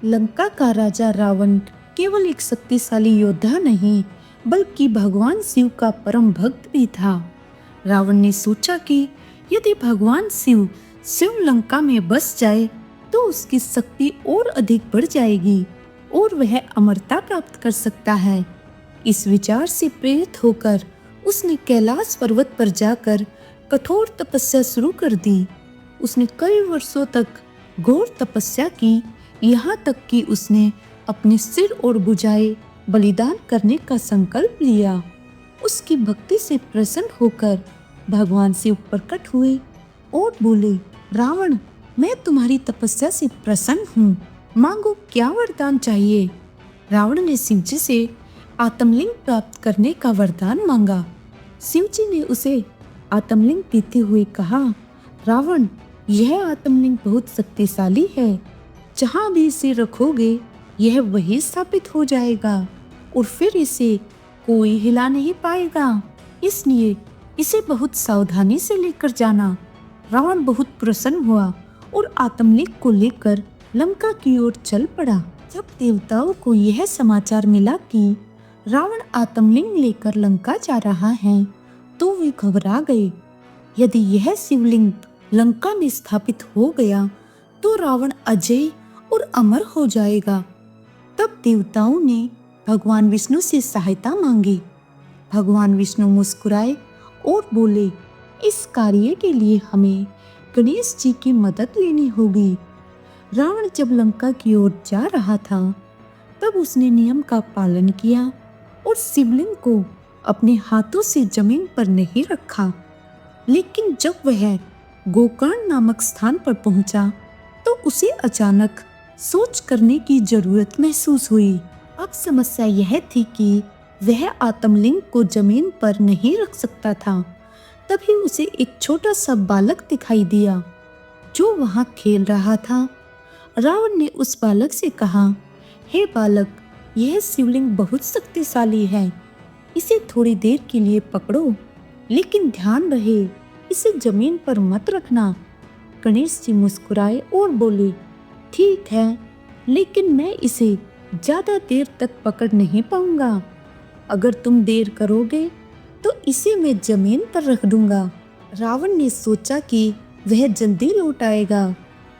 लंका का राजा रावण केवल एक शक्तिशाली योद्धा नहीं बल्कि भगवान शिव का परम भक्त भी था। रावण ने सोचा कि यदि भगवान शिव लंका में बस जाए तो उसकी शक्ति और अधिक बढ़ जाएगी और वह अमरता प्राप्त कर सकता है। इस विचार से प्रेरित होकर उसने कैलाश पर्वत पर जाकर कठोर तपस्या शुरू कर दी। उसने कई वर्षों तक घोर तपस्या की, यहाँ तक कि उसने अपने सिर और भुजाएं बलिदान करने का संकल्प लिया। उसकी भक्ति से प्रसन्न होकर भगवान शिव प्रकट हुए और बोले, रावण, मैं तुम्हारी तपस्या से प्रसन्न हूँ, मांगो क्या वरदान चाहिए। रावण ने शिव जी से आत्मलिंग प्राप्त करने का वरदान मांगा। शिव जी ने उसे आत्मलिंग देते हुए कहा, रावण, यह आत्मलिंग बहुत शक्तिशाली है, जहाँ भी इसे रखोगे यह वही स्थापित हो जाएगा और फिर इसे कोई हिला नहीं पाएगा, इसलिए इसे बहुत सावधानी से लेकर जाना। रावण बहुत प्रसन्न हुआ और आत्मलिंग को लेकर लंका की ओर चल पड़ा। जब देवताओं को यह समाचार मिला कि रावण आत्मलिंग लेकर लंका जा रहा है तो वे घबरा गए। यदि यह शिवलिंग लंका में स्थापित हो गया तो रावण अजय और अमर हो जाएगा। तब देवताओं ने भगवान विष्णु से सहायता मांगी। भगवान विष्णु मुस्कुराए और बोले, इस कार्य के लिए हमें गणेश जी की मदद लेनी होगी। रावण जब लंका की ओर जा रहा था तब उसने नियम का पालन किया और शिवलिंग को अपने हाथों से जमीन पर नहीं रखा। लेकिन जब वह गोकर्ण नामक स्थान पर पहुंचा तो उसे अचानक सोच करने की जरूरत महसूस हुई। अब समस्या यह थी कि वह आत्मलिंग को जमीन पर नहीं रख सकता था। तभी उसे एक छोटा सा बालक दिखाई दिया जो वहां खेल रहा था। रावण ने उस बालक से कहा, हे बालक, यह शिवलिंग बहुत शक्तिशाली है, इसे थोड़ी देर के लिए पकड़ो, लेकिन ध्यान रहे इसे जमीन पर मत रखना। गणेश जी मुस्कुराए और बोले, ठीक है, लेकिन मैं इसे ज्यादा देर तक पकड़ नहीं पाऊंगा। अगर तुम देर करोगे तो इसे मैं जमीन पर रख दूंगा। रावण ने सोचा कि वह जल्दी लौट आएगा,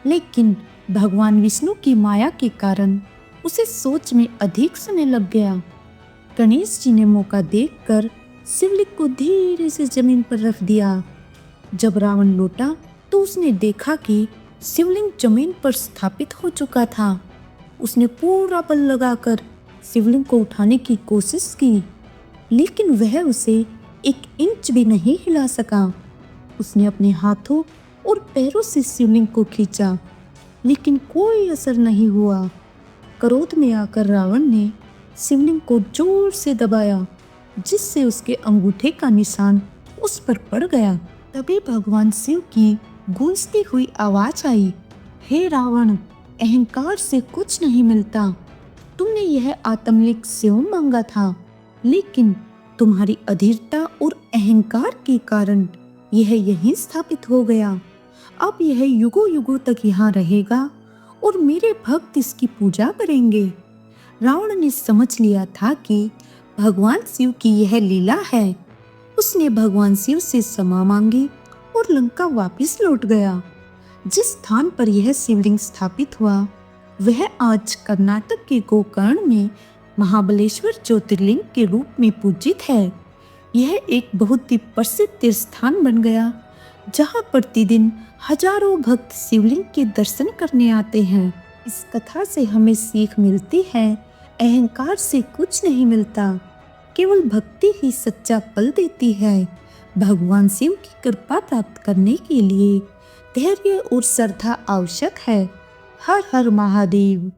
लेकिन भगवान विष्णु की माया के कारण उसे सोच में अधिक समय लग गया। गणेश जी ने मौका देखकर शिवलिंग को धीरे से जमीन पर रख दिया। जब रावण लौटा तो उसने देखा कि शिवलिंग जमीन पर स्थापित हो चुका था। उसने पूरा बल लगाकर शिवलिंग को उठाने की कोशिश की, लेकिन वह उसे 1 इंच भी नहीं हिला सका। उसने अपने हाथों और पैरों से शिवलिंग को खींचा, लेकिन कोई असर नहीं हुआ। क्रोध में आकर रावण ने शिवलिंग को जोर से दबाया, जिससे उसके अंगूठे का निशान उस पर पड़ गया। तभी भगवान शिव की गूंजती हुई आवाज आई, हे रावण, अहंकार से कुछ नहीं मिलता। तुमने यह आत्मलिंग स्वयं मांगा था, लेकिन तुम्हारी अधीरता और अहंकार के कारण यह यहीं स्थापित हो गया। अब यह युगों युगों तक यहाँ रहेगा और मेरे भक्त इसकी पूजा करेंगे। रावण ने समझ लिया था कि भगवान शिव की यह लीला है। उसने भगवान शिव से क्षमा मांगी और लंका वापस लौट गया। जिस स्थान पर यह शिवलिंग स्थापित हुआ वह आज कर्नाटक के गोकर्ण में महाबलेश्वर ज्योतिर्लिंग के रूप में पूजित है। यह एक बहुत ही प्रसिद्ध तीर्थ स्थान बन गया, जहां प्रतिदिन हजारों भक्त शिवलिंग के दर्शन करने आते हैं। इस कथा से हमें सीख मिलती है, अहंकार से कुछ नहीं मिलता, केवल भक्ति ही सच्चा फल देती है। भगवान शिव की कृपा प्राप्त करने के लिए धैर्य और श्रद्धा आवश्यक है। हर हर महादेव।